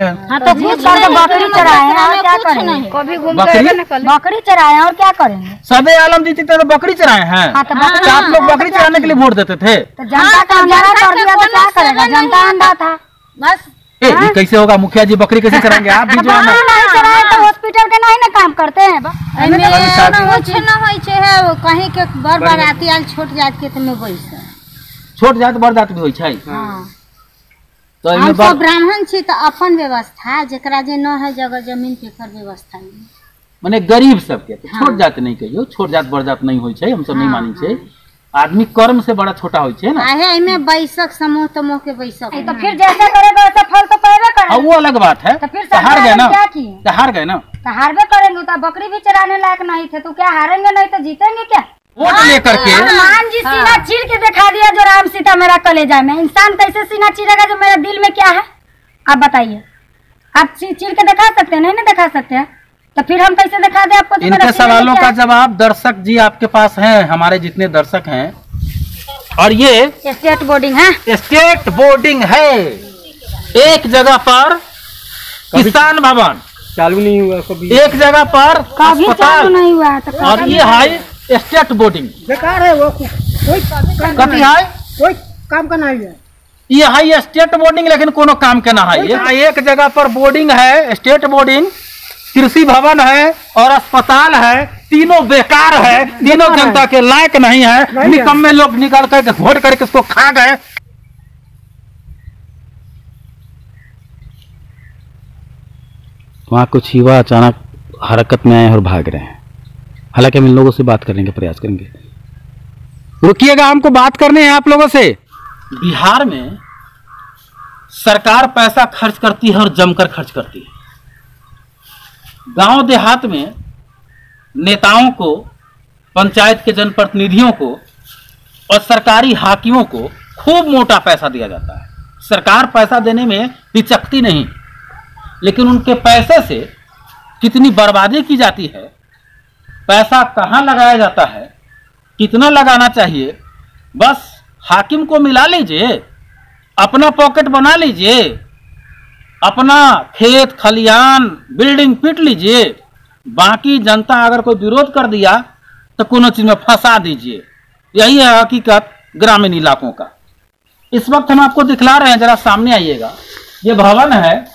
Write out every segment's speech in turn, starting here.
हाँ तो बकरी चराए हैं और क्या करेंगे? कभी बकरी चराए हैं और क्या करेंगे? सबे आलम जीती तो बकरी चराए हैं। आप लोग बकरी चराने के लिए वोट देते थे तो जनता का अंधारा कर दिया तो क्या करेगा? जनता अंधा था बस। ये कैसे होगा? मुखिया जी बकरी कैसे चराएंगे? आप भी जो है नहीं चराए तो हॉस्पिटल के नहीं ना काम करते हैं। कहीं के बड़ बराती आल छोट जात के में बैस छोट जात बड़ जात भी होइ छै। तो हम सब ब्राह्मण छी तो अपन व्यवस्था जकरा जे न है जगह जमीन पे कर व्यवस्था माने गरीब सबके छोट जात नहीं कहियो, छोट जात बड़ जात नहीं होइ छै, हम सब नहीं मानी छै। आदमी कर्म से बड़ा छोटा होइ छै ना। आहे एमे बैसक समूह तमोह के बैसक तो फिर जैसा करेगा वैसा फल तो पाएगा करेगा। वो अलग बात है। तो फिर हार गए ना, तो हार गए ना, तो हारबे करेंगे। तो बकरी भी चराने लायक नहीं थे तो क्या हारेंगे? नहीं तो जीतेंगे क्या? वोट लेकर के हनुमान जी सीना चीर के दिखा दिया जो राम सीता मेरा कलेजा में। इंसान कैसे सीना चीरेगा जो मेरे दिल में क्या है? आप बताइए। आप चीर के दिखा सकते हैं? नहीं ना दिखा सकते हैं तो फिर हम कैसे दिखा दे आपको? इनके सवालों का जवाब दर्शक जी आपके पास है, हमारे जितने दर्शक हैं। और ये स्टेट बोर्डिंग है, स्टेट बोर्डिंग है। एक जगह पर किसान भवन चालू नहीं हुआ कभी, एक जगह पर अस्पताल नहीं हुआ तो और ये है स्टेट बोर्डिंग। बेकार है वो, कोई कथी है? कोई काम का नहीं है। ये है स्टेट बोर्डिंग लेकिन कोनो काम के ना है। ये एक जगह पर बोर्डिंग है, स्टेट बोर्डिंग, कृषि भवन है और अस्पताल है। तीनों बेकार है, तीनों जनता के लायक नहीं है। निकम्मे लोग निकाल करके वोट करके इसको खा गए। वहाँ कुछ युवा अचानक हरकत में आए और भाग रहे हैं। हालांकि हम इन लोगों से बात करने का प्रयास करेंगे। रुकिएगा, हमको बात करने हैं आप लोगों से। बिहार में सरकार पैसा खर्च करती है और जमकर खर्च करती है। गांव देहात में नेताओं को, पंचायत के जनप्रतिनिधियों को और सरकारी हाकिमों को खूब मोटा पैसा दिया जाता है। सरकार पैसा देने में हिचकती नहीं, लेकिन उनके पैसे से कितनी बर्बादी की जाती है, पैसा कहाँ लगाया जाता है, कितना लगाना चाहिए, बस हाकिम को मिला लीजिए, अपना पॉकेट बना लीजिए, अपना खेत खलियान बिल्डिंग पीट लीजिए, बाकी जनता अगर कोई विरोध कर दिया तो कोनो चीज में फंसा दीजिए। यही है हकीकत ग्रामीण इलाकों का। इस वक्त हम आपको दिखला रहे हैं, जरा सामने आइएगा। ये भवन है,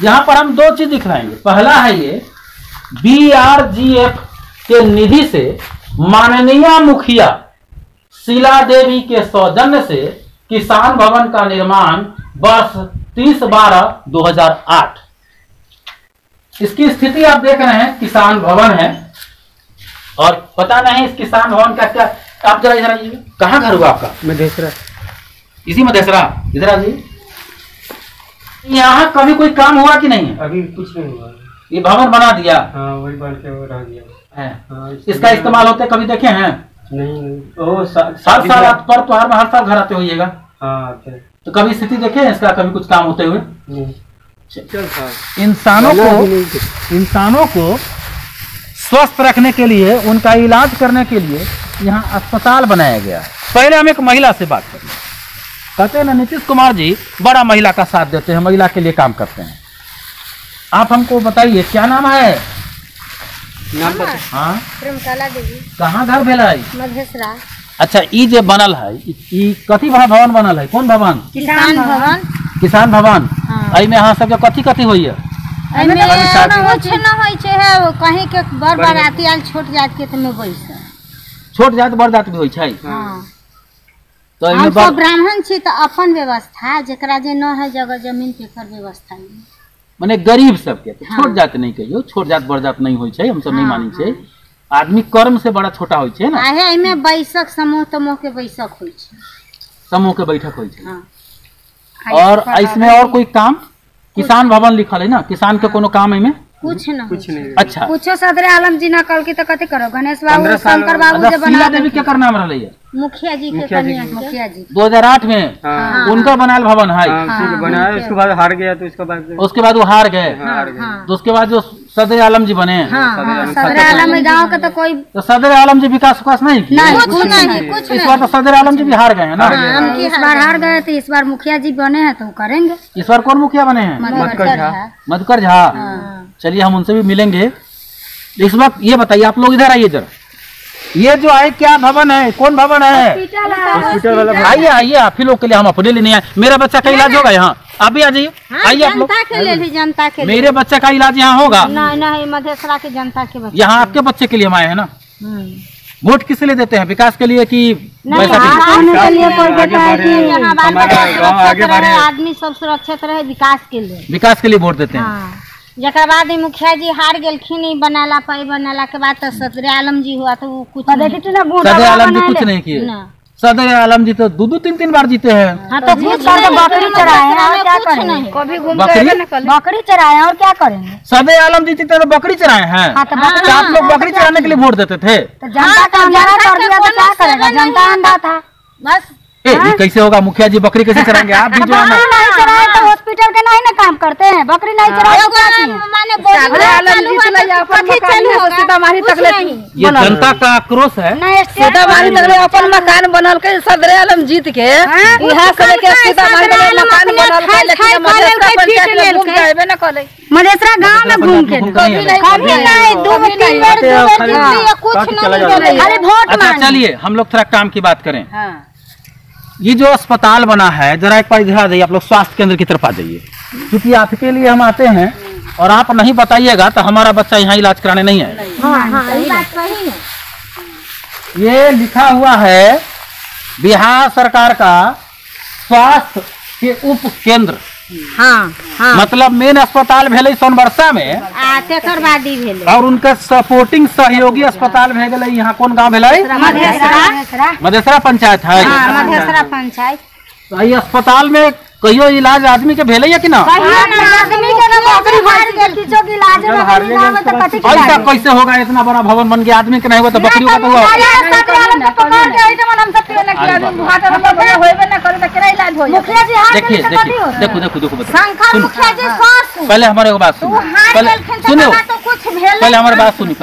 यहाँ पर हम दो चीज दिखलाएंगे। पहला है ये BRGF के निधि से माननीय मुखिया शीला देवी के सौजन्य से किसान भवन का निर्माण वर्ष 30/12/2008। इसकी स्थिति आप देख रहे हैं, किसान भवन है और पता नहीं इस किसान भवन का क्या। आप जरा इधर आइए, कहाँ घर हुआ आपका? मधेसरा। इसी मधेसरा। इधर आइए। यहाँ कभी कोई काम हुआ कि नहीं? अभी कुछ नहीं हुआ। ये भवन बना दिया? हाँ, वही बन के वो रह गया है। इसका इस्तेमाल होते कभी देखे हैं? नहीं। हर साल आप पर त्योहार में हर साल घर आते होइएगा। हाँ, तो कभी स्थिति देखे हैं इसका, कभी कुछ काम होते हुए? इंसानों को स्वस्थ रखने के लिए, उनका इलाज करने के लिए यहाँ अस्पताल बनाया गया है। पहले हम एक महिला से बात करें। कहते हैं ना, नीतीश कुमार जी बड़ा महिला का साथ देते हैं, महिला के लिए काम करते हैं। आप हमको बताइए क्या नाम है? हाँ, प्रेमकला देवी। कहाँ घर भेला है? मधेसरा। अच्छा, ई जे बनल है, ई कथी भवन बनल है? कौन भवन? किसान भवन। किसान भवन। एहि में अहाँ सबके कथी कथी होइए? कहीं के बड़ बराती आल छोट जात के में बैस छोट जात बड़ जात भी होइ छै। तो हम सब ब्राह्मण छी तो अपन व्यवस्था जकरा जे न है जगह जमीन पे कर व्यवस्था माने गरीब सबके छोट जात नहीं कहियो, छोट जात बड़ जात नहीं होइ छै, हम सब नहीं मानी छै। आदमी कर्म से बड़ा छोटा होइ छै ना। आहे एमे बैसक समूह तमोह के बैसक होइ छै, समूह के बैठक होइ छै। और इसमें और कोई काम? किसान भवन लिखल है ना, किसान के कोनो काम है में? कुछ नहीं। अच्छा, पूछो सदरे आलम जी नकल की तो कथी करो? गणेश बाबू, शंकर बाबू जब शीला देवी के कर नाम रहलै है? मुखिया जी के कन्या। मुखिया जी 2008 में उनका बनायल भवन है। बनाया, उसके बाद हार गया, तो उसके बाद वो हार गए। तो उसके बाद जो सदर आलम जी बने हैं। हाँ, सदर आलम में गाँव का तो कोई तो सदर आलम जी विकास नहीं किए? कुछ इस बार तो सदर आलम जी भी हार गए हैं ना। इस बार हार गए तो इस बार मुखिया जी बने हैं तो वो करेंगे। इस बार कौन मुखिया बने हैं? मधुकर झा। चलिए हम उनसे भी मिलेंगे। इस वक्त ये बताइए, आप लोग इधर आइए जरा, ये जो है क्या भवन है, कौन भवन है? हॉस्पिटल वाला। आइए आइए, आप ही लोग के लिए, हम अपने लिए नहीं आए। मेरा बच्चा का इलाज होगा यहाँ, आप भी आ जाइए। आइए आप लोग। जनता के मेरे बच्चे का इलाज यहाँ होगा। नहीं, मधेसरा के जनता के बच्चे। यहाँ आपके बच्चे के लिए हम आए हैं ना। वोट किस लिए देते हैं, विकास के लिए कि पैसा के लिए? कोई देता है कि आदमी सब सुरक्षित रहे, विकास के लिए। विकास के लिए वोट देते हैं। जकर बाद मुखिया जी हार गेलखिन, बनाला के बाद तो सदर आलम जी हुआ तो वो कुछ सदर आलम जी कुछ नहीं किए। सदर आलम जी तो 2-3 बार जीते हैं। हाँ, तो बकरी चराए हैं, क्या करेंगे? बकरी चराए हैं और क्या करेंगे? सदर आलम जी जीते तो बकरी चराए हैं। तो आप लोग बकरी चराने के लिए वोट देते थे? तो जनता का अंधारा कर दिया तो क्या करेगा? जनता अंधा था बस। ये कैसे होगा? मुखिया जी बकरी कैसे चराएंगे? आप भी जो है नहीं चराए तो हॉस्पिटल के नहीं ना काम करते हैं। बकरी नहीं चराए ये जनता का आक्रोश है। सीतामढ़ी तक अपन मकान बनल के सदर आलम जीत के यहाँ से लेके सीतामढ़ी तक मकान बनल के, लेकिन मधेसरा पंचायत में घूम जाबे न करे। मधेसरा गांव में घूम के कभी नहीं, 2-3 बार कुछ नहीं, खाली वोट अच्छा चलिए हम लोग थोड़ा काम की बात करें। ये जो अस्पताल बना है, जरा एक बार इधर आ जाइए, आप लोग स्वास्थ्य केंद्र की तरफ आ जाइए, क्योंकि आपके लिए हम आते हैं और आप नहीं बताइएगा तो हमारा बच्चा यहाँ इलाज कराने नहीं आएगा। ये लिखा हुआ है बिहार सरकार का स्वास्थ्य के उप केंद्र। मतलब मेन अस्पताल भेले सोनबरसा में, और उनका सपोर्टिंग सहयोगी अस्पताल भे गए यहाँ कौन गांव भेले? मधेसरा पंचायत है। मधेसरा पंचायत। तो ये अस्पताल में कहियो इलाज आदमी के भेले या कि ना? ऐसा कैसे होगा? इतना बड़ा भवन बन गया, आदमी के नहीं होगा तो बकरी होगा तो हुआ। देखिए देखो पहले हमारे बात सुनो, पहले हमारी बात सुनिए।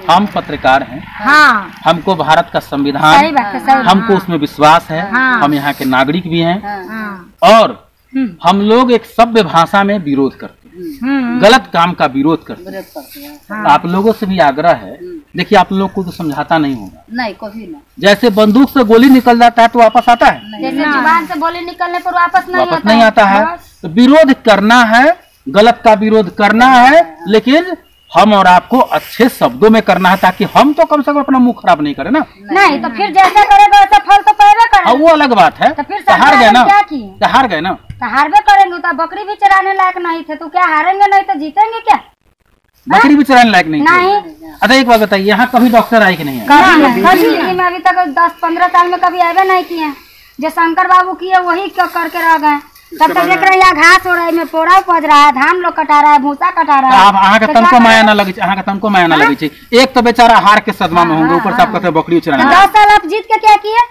हम पत्रकार हैं, हमको भारत का संविधान, हमको उसमें विश्वास है, हम यहाँ के नागरिक भी हैं, और हम लोग एक सभ्य भाषा में विरोध करते हैं, गलत काम का विरोध करते हैं। आप लोगों से भी आग्रह है, देखिए आप लोग को तो समझाता नहीं होगा, नहीं कभी नहीं। जैसे बंदूक से गोली निकल जाता है तो वापस आता है, जैसे जुबान से गोली निकलने पर वापस नहीं आता है। तो विरोध करना है, गलत का विरोध करना है, लेकिन हम और आपको अच्छे शब्दों में करना है, ताकि हम तो कम से कम अपना मुंह खराब नहीं करें ना। नहीं तो फिर जैसा करेगा वैसा फल तो पाएगा करेगा। वो अलग बात है। तो फिर हार गए ना, क्या हार गए ना, तो हारबे करेंगे। तो बकरी भी चराने लायक नहीं थे तो क्या हारेंगे? नहीं तो जीतेंगे क्या? बकरी भी चराने लायक नहीं। नहीं। अच्छा एक बात बताइए, यहाँ कभी डॉक्टर आए कि नहीं आए? कभी में अभी तक 10-15 साल में कभी आए नहीं किए। जो शंकर बाबू किए वही करके रह गए। तब तक देख रहे यहाँ घास हो रहा है, में पोड़ा उपज रहा है, धान लोग कटा रहा है, भूसा कटा रहा है। आप अहाँ के तनको माया न लगे, अहाँ के तनको माया न लगे। एक तो बेचारा हार के सदमा में होंगे, ऊपर से आप कहते हैं बकरी चराने। 10 साल आप जीत के क्या किए?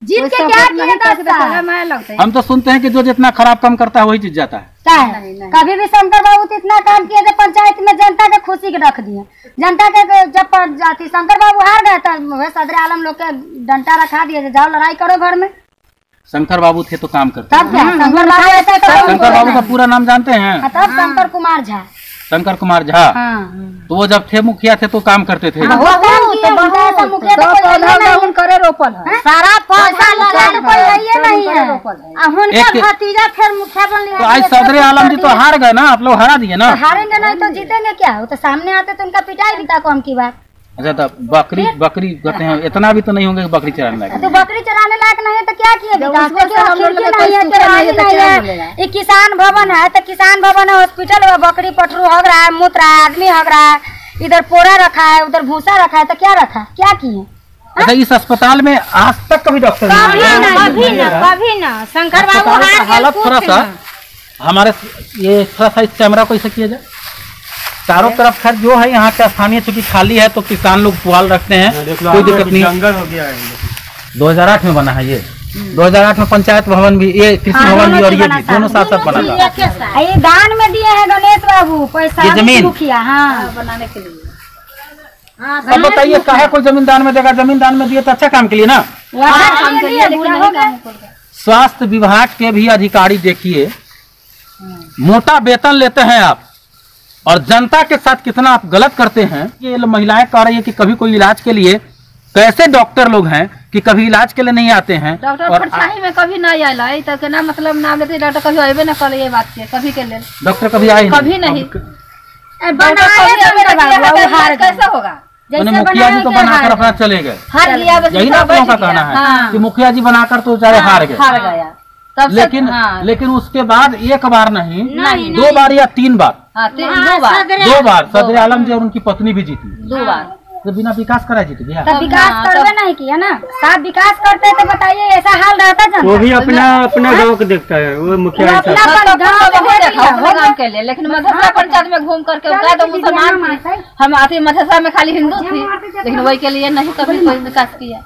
जीत के क्या किए 10 साल? हम तो सुनते हैं कि जो जितना खराब काम करता है वही जीत जाता है। क्या है? कभी भी शंकर बाबू तो इतना काम किए थे, पंचायत में जनता के खुशी के रख दिए। जनता के जब जाती शंकर बाबू हार गए तो सदर आलम लोग के डंडा रखा दिए, जाओ लड़ाई करो घर में। शंकर बाबू थे तो काम करते। तब क्या शंकर बाबू ऐसा तो शंकर बाबू का पूरा नाम जानते हैं? तब शंकर कुमार झा। शंकर कुमार झा। तो वो जब थे मुखिया थे तो काम करते थे। सारा पैसा नहीं है। भतीजा फिर मुखिया बन लिया। तो आज सदर आलम जी तो हार गए ना, आप लोग हरा दिए ना। हारेंगे नहीं तो जीतेंगे क्या? वो तो सामने आते तो उनका पिटाई भी था कम की बात। अच्छा तो बकरी कहते हैं, इतना भी तो नहीं होंगे बकरी चराने लायक। तो बकरी चराने लायक नहीं है तो क्या किए? ये किसान भवन है तो किसान भवन है, हॉस्पिटल है, बकरी पटरू हग रहा है, मूत रहा है, आदमी हग रहा है, इधर पोरा रखा है, उधर भूसा रखा है, तो क्या रखा? क्या किए? अच्छा इस अस्पताल में आज तक कभी डॉक्टर कभी ना शंकर बाबू हालत थोड़ा सा हमारे ये थोड़ा सा इस कैमरा को ऐसे किया जाए चारों तरफ। खैर जो है यहाँ का स्थानीय चूंकि खाली है तो किसान लोग पुआल रखते हैं, कोई दिक्कत नहीं। जंगल हो गया है। 2008 में बना है ये। 2008 में पंचायत भवन भी, ये कृषि हाँ, भवन भी और दोनों ये बना भी था। दोनों साथ साथ बना था। ये दान में दिए हैं गणेश बाबू पैसा, ये जमीन? मुखिया, हाँ बनाने के लिए। अब बताइए काहे कोई जमीन दान में देगा? जमीन दान में दिए तो अच्छा काम के लिए ना। वहाँ काम के लिए, दिए, लेकिन क्या नहीं हो गया? काम कर रहा। स्वास्थ्य विभाग के भी अधिकारी देखिए, मोटा वेतन लेते हैं आप, और जनता के साथ कितना आप गलत करते हैं। ये महिलाएं कह रही है कि कभी कोई इलाज के लिए, कैसे डॉक्टर लोग हैं कि कभी इलाज के लिए नहीं आते हैं। डॉक्टर और फटसाही में कभी नहीं आया है, तो ना मतलब नाम लेते डॉक्टर कभी अबे न कर ये बात के कभी के ले डॉक्टर कभी आए कभी नहीं। बनाए थे मेरे बाबू, वो हार गए। कैसा होगा? जैसे मुखिया जी तो बनाए थे, बनाकर हार अपना गए। चले गए। हार गया बस, यही ना आप लोगों का बच गया। कहना है हाँ। कि मुखिया जी बनाकर तो चाहे हार गए। हार गया तब से। लेकिन हाँ, लेकिन उसके बाद एक बार नहीं, नहीं, 2 बार या 3 बार, हाँ, 2 बार 2 बार सदर आलम जी और उनकी पत्नी भी जीती। 2 बार तो बिना विकास कराए जीत गया। तब विकास हाँ, करवे नहीं किया ना, साथ विकास करते तो बताइए ऐसा हाल रहता जनता। वो भी अपना अपना गाँव को देखता है, वो मुखिया वो है अपना साहब। पर गाँव में बहुत दे देखा दिया, अपने हो गाँव के लिए, लेकिन मधेसा पंचायत में घूम करके उनका तो मुसलमान थे, हम आते मधेसा में खाली हिंदू थी, लेकिन वही के लिए नहीं कभी कोई विकास किया।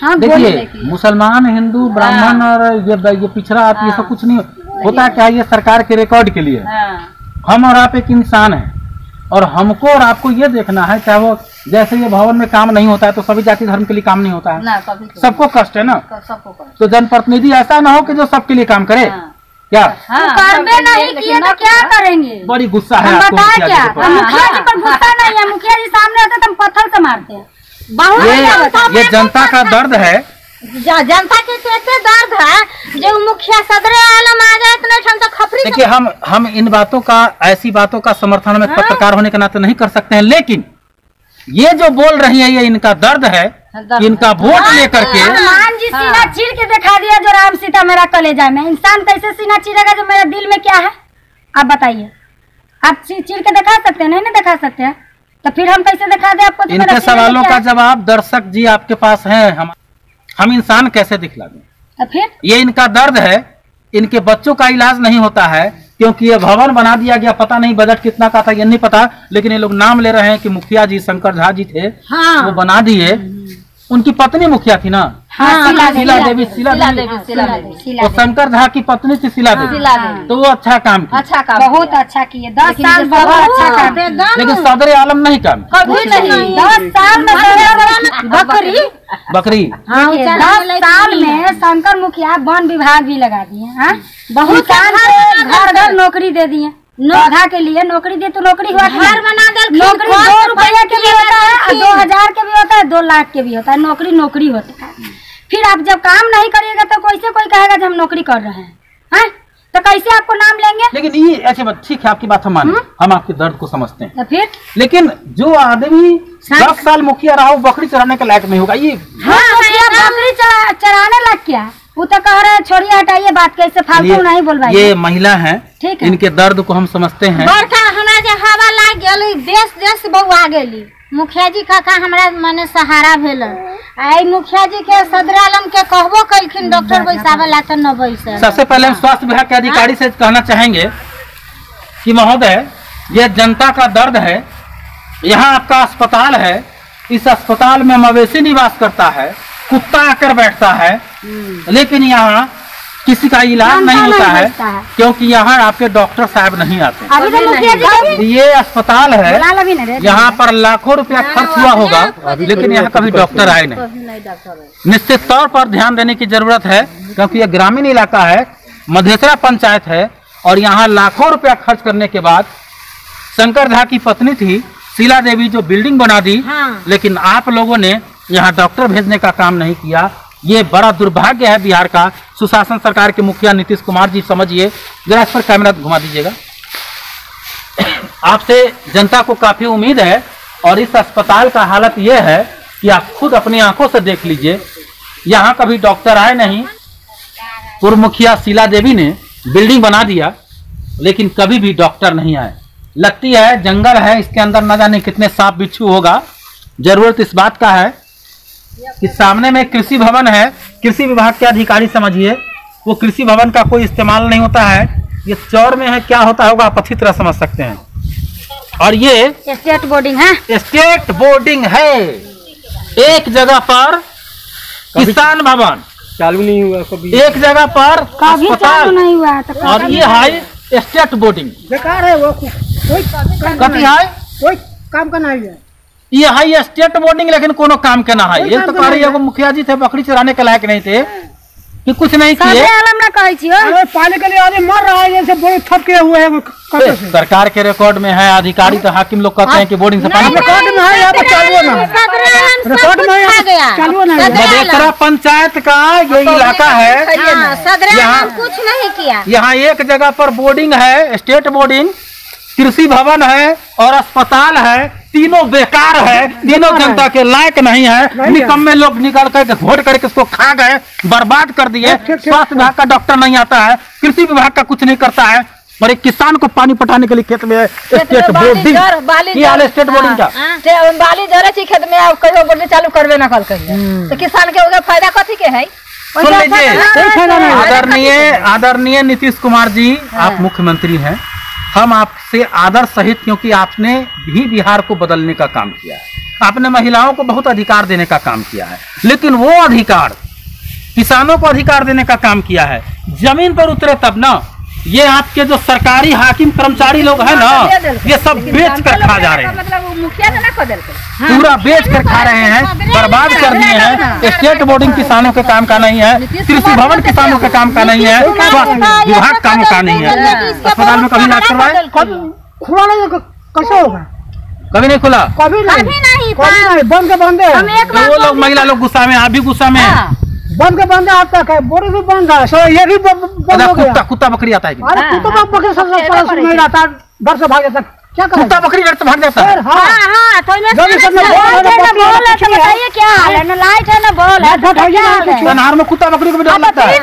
हाँ देखिए, मुसलमान, हिंदू, ब्राह्मण और ये पिछड़ा आप, ये सब कुछ नहीं होता। क्या ये सरकार के रिकॉर्ड के लिए है। हम और आप एक इंसान है, और हमको और आपको ये देखना है, चाहे वो जैसे ये भवन में काम नहीं होता है तो सभी जाति धर्म के लिए काम नहीं होता है, ना कभी तो। सबको कष्ट है ना। सबको कर। तो जनप्रतिनिधि ऐसा ना हो कि जो सबके लिए काम करे। हाँ। क्या हाँ, करवे नहीं लेकिन किए तो ना क्या किया। करेंगे? बड़ी गुस्सा है हम आपको बताए मुखिया क्या? जी के ऊपर। हम मुखिया जी पर गुस्सा नहीं है, मुखिया जी सामने होते तो हम पत्थर से मारते हैं। बहुत ये जनता का दर्द है। जनता के कैसे दर्द है जो मुखिया सदर आलम आ जाए इतने ठंड से खपरी। देखिए, हम इन बातों का, ऐसी बातों का समर्थन में पत्रकार होने के नाते नहीं कर सकते हैं, लेकिन ये जो बोल रही है ये इनका दर्द है कि इनका वोट लेकर के। हनुमान जी सीना चीर के दिखा दिया जो राम सीता मेरा कलेजा में। इंसान कैसे सीना चीरेगा जो मेरे दिल में क्या है? आप बताइए। आप चीर के दिखा सकते हैं? नहीं ना दिखा सकते हैं, तो फिर हम कैसे दिखा दे आपको? जो मेरा इनके सीने में सवालों क्या का है? जवाब दर्शक जी आपके पास है। हम इंसान कैसे दिखला दें? तो फिर ये इनका दर्द है। इनके बच्चों का इलाज नहीं होता है क्योंकि ये भवन बना दिया गया, पता नहीं बजट कितना का था ये नहीं पता, लेकिन ये लोग नाम ले रहे हैं कि मुखिया जी शंकर झा जी थे, हाँ वो बना दिए। उनकी पत्नी मुखिया थी ना, हाँ, शीला देवी। शीला देवी। और शंकर झा की पत्नी थी शीला देवी। शीला देवी। तो वो अच्छा काम किया, अच्छा काम बहुत किया। अच्छा किए। 10 लेकिन साल ये बहुत सब- अच्छा काम किए। लेकिन सदर आलम नहीं काम। कभी नहीं। 10 साल में बकरी बकरी 10 साल में शंकर मुखिया वन विभाग भी लगा दिए। हाँ? बहुत घर घर नौकरी दे दिए। पौधा के लिए नौकरी दिए तो नौकरी हुआ घर बना दे। नौकरी 2 रुपया के भी होता है, 2000 के भी होता है, 2 लाख के भी होता है। नौकरी नौकरी होता है। फिर आप जब काम नहीं करिएगा तो कैसे कोई कहेगा जब हम नौकरी कर रहे हैं? हाँ? तो कैसे आपको नाम लेंगे? लेकिन ये ऐसे बात, ठीक है आपकी बात हम माने, हम आपके दर्द को समझते हैं, तो फिर लेकिन जो आदमी 10 साल मुखिया रहा वो बकरी चराने के लायक नहीं होगा। ये हाँ, मुखिया बकरी चराने लग गया। वो तो कह रहे हैं छोड़िए हटाइए बात, कैसे फालतू नहीं बोलवाइए। ये महिला है, ठीक है। इनके दर्द को हम समझते हैं। बरखा हमरा जे हवा लाग गेली, देश बउआ गेली। मुखिया जी काका हमरा मने सहारा भेल। आई मुखिया जी के सदर आलम के कहबो कलखिन डॉक्टर बैसावे ला तो न बैसे। सबसे पहले हम स्वास्थ्य विभाग के अधिकारी से कहना चाहेंगे कि महोदय, ये जनता का दर्द है। यहाँ आपका अस्पताल है, इस अस्पताल में मवेशी निवास करता है, कुत्ता आकर बैठता है, लेकिन यहाँ किसी का इलाज नहीं होता है क्योंकि यहाँ आपके डॉक्टर साहब नहीं आते। अभी तो मुखिया जी ये अस्पताल है, बुला लभी ना रे। यहाँ पर लाखों रुपया खर्च हुआ होगा, लेकिन यहाँ कभी डॉक्टर आए नहीं। निश्चित तौर पर ध्यान देने की जरूरत है क्योंकि ये ग्रामीण इलाका है, मधेसरा पंचायत है, और यहाँ लाखों रुपया खर्च करने के बाद शंकर झा की पत्नी थी शीला देवी जो बिल्डिंग बना दी, लेकिन आप लोगों ने यहाँ डॉक्टर भेजने का काम नहीं किया। ये बड़ा दुर्भाग्य है बिहार का। सुशासन सरकार के मुखिया नीतीश कुमार जी, समझिए, जरा इस पर कैमरा घुमा दीजिएगा। आपसे जनता को काफी उम्मीद है, और इस अस्पताल का हालत यह है कि आप खुद अपनी आंखों से देख लीजिए। यहाँ कभी डॉक्टर आए नहीं। पूर्व मुखिया शीला देवी ने बिल्डिंग बना दिया, लेकिन कभी भी डॉक्टर नहीं आए। लगती है जंगल है, इसके अंदर न जाने कितने सांप बिच्छू होगा। जरूरत इस बात का है कि सामने में कृषि भवन है, कृषि विभाग के अधिकारी समझिए, वो कृषि भवन का कोई इस्तेमाल नहीं होता है। ये चौर में है, क्या होता होगा आप अच्छी तरह समझ सकते हैं। और ये स्टेट बोर्डिंग है, स्टेट बोर्डिंग है। एक जगह पर किसान भवन, चालू नहीं हुआ कभी। एक जगह पर कभी चालू अस्पताल नहीं हुआ तो और ये हाई स्टेट बोर्डिंग बेकार है वो, कोई कथी है कोई काम का नहीं है। ये हाई स्टेट बोर्डिंग लेकिन कोनो काम के ना है। ये तो कह रही है मुखिया जी थे बकरी चराने के लायक नहीं थे कि कुछ नहीं किए। सदरे आलम ना कहै छियो। अरे पानी के लिए आदमी मर रहा है, जैसे बड़े थपके हुए हैं कटे से। सरकार के रिकॉर्ड में है, अधिकारी तो हाकिम लोग कहते हैं कि बोर्डिंग से पानी रिकॉर्ड में है, यहाँ पर चालू ना रिकॉर्ड में है, चालू नहीं है। मधेसरा पंचायत का ये इलाका है, यहाँ कुछ नहीं किया। यहाँ एक जगह पर बोर्डिंग है, स्टेट बोर्डिंग, कृषि भवन है और अस्पताल है। तीनों बेकार है, तीनों जनता के लायक नहीं है। निकम्मे लोग निकाल कर घोट करके इसको खा गए, बर्बाद कर दिए। स्वास्थ्य विभाग का डॉक्टर नहीं आता है, कृषि विभाग का कुछ नहीं करता है और एक किसान को पानी पटाने के लिए खेत में स्टेट बोर्डिंग स्टेट बोर्डिंग का बाली जरे छी खेत में आप कहियो बोर्डिंग चालू करबे ना कल कहियो तो किसान के होगा फायदा कथी के है? सुन लीजिए आदरणीय नीतीश कुमार जी, आप मुख्यमंत्री हैं, हम आपसे आदर सहित, क्योंकि आपने भी बिहार को बदलने का काम किया है, आपने महिलाओं को बहुत अधिकार देने का काम किया है, लेकिन वो अधिकार किसानों को अधिकार देने का काम किया है। जमीन पर उतरे तब ना, ये आपके जो सरकारी हाकिम कर्मचारी लोग हैं ना, ये सब बेच कर खा जा रहे हैं, मतलब मुखिया ने ना बदल के पूरा बेच कर खा रहे हैं, बर्बाद कर दिए हैं। स्टेट बोर्डिंग किसानों के काम का नहीं है, कृषि भवन किसानों के काम का नहीं है, स्वास्थ्य विभाग काम का नहीं है। अस्पताल में कभी इलाज करवाए? खुला नहीं कैसे होगा? कभी नहीं खुला, कभी नहीं, बंद के बंदे हैं। तो वो लोग महिला लोग गुस्सा में, आप भी गुस्सा में हैं। बंद के बंदे आप तक है, बोर्ड भी बंद है, सो ये भी बंद हो गया। कुत्ता बकरी आता है कि? अरे कुत्ता बकरी सब नहीं रहता, घर से भाग जाता, क्या करें? कुत्ता बकरी घर से भाग जाता है। हाँ तो जल्दी से बताइए क्या हाल है? ना लाइट है ना बॉल है, अनहार में कुत्ता बकरी को भी डर लगता है।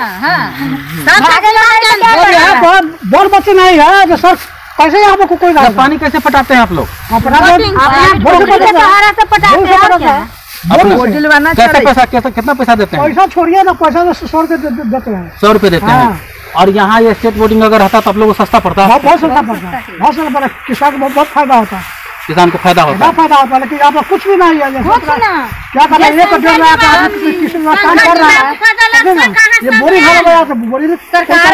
बॉल बच्चे नहीं है तो सर कैसे यहाँ पर कोई पानी कैसे पटाते हैं आप लोग? कैसे पैसा, कितना पैसा देते हैं? पैसा छोड़िए ना, पैसा तो 100 रुपये देते हैं। 100 रुपये देते हैं। और यहाँ ये स्टेट बोर्डिंग अगर रहता तो आप लोगों को सस्ता पड़ता है? बहुत सस्ता पड़ता है, बहुत सस्ता पड़ता है, किसान को बहुत फायदा होता है। किसान को फायदा होता है, फायदा होता है, लेकिन यहाँ पर कुछ भी नहीं है। क्या कर रहे हैं, किसी में काम कर रहा है, ये बोरी घर गया तो बोरी सरकार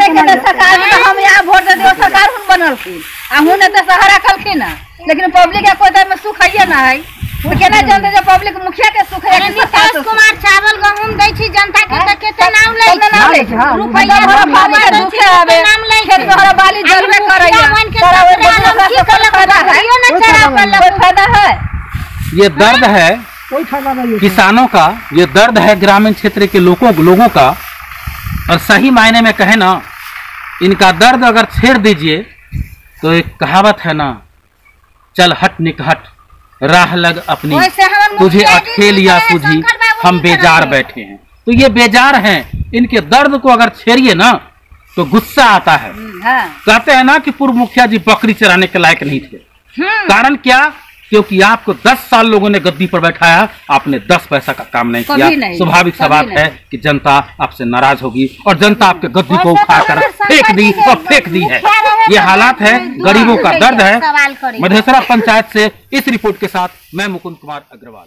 में हम यहाँ वोट दे दियो, सरकार हुन बनलखिन आ हुन त सहारा कलखिन, लेकिन पब्लिक के कोई में सुख है ना है, तो केना जानते जे पब्लिक मुखिया के सुख है? नीतीश कुमार चावल गहूम दै छी जनता के त केते नाम लै रुपैया भरा पानी के दुखे आवे, खेत में हरा बाली जलबे करैया, कोई फायदा है? ये दर्द है कोई फायदा नहीं। किसानों का, ये दर्द है ग्रामीण क्षेत्र के लोगों का। और सही मायने में कहे ना, इनका दर्द अगर छेड़ दीजिए तो एक कहावत है ना, चल हट निकहट राह लग अपनी, तुझे अटखेल या सूझी हम बेजार बैठे हैं। तो ये बेजार हैं, इनके दर्द को अगर छेड़िए ना तो गुस्सा आता है। कहते हैं ना कि पूर्व मुखिया जी बकरी चराने के लायक नहीं थे। कारण क्या? क्योंकि आपको 10 साल लोगों ने गद्दी पर बैठाया, आपने 10 पैसा का काम नहीं किया। स्वाभाविक सा बात है कि जनता आपसे नाराज होगी और जनता आपके गद्दी को उठाकर फेंक दी और फेंक दी है। ये हालात है, गरीबों का दर्द है। मधेसरा पंचायत से इस रिपोर्ट के साथ मैं मुकुंद कुमार अग्रवाल।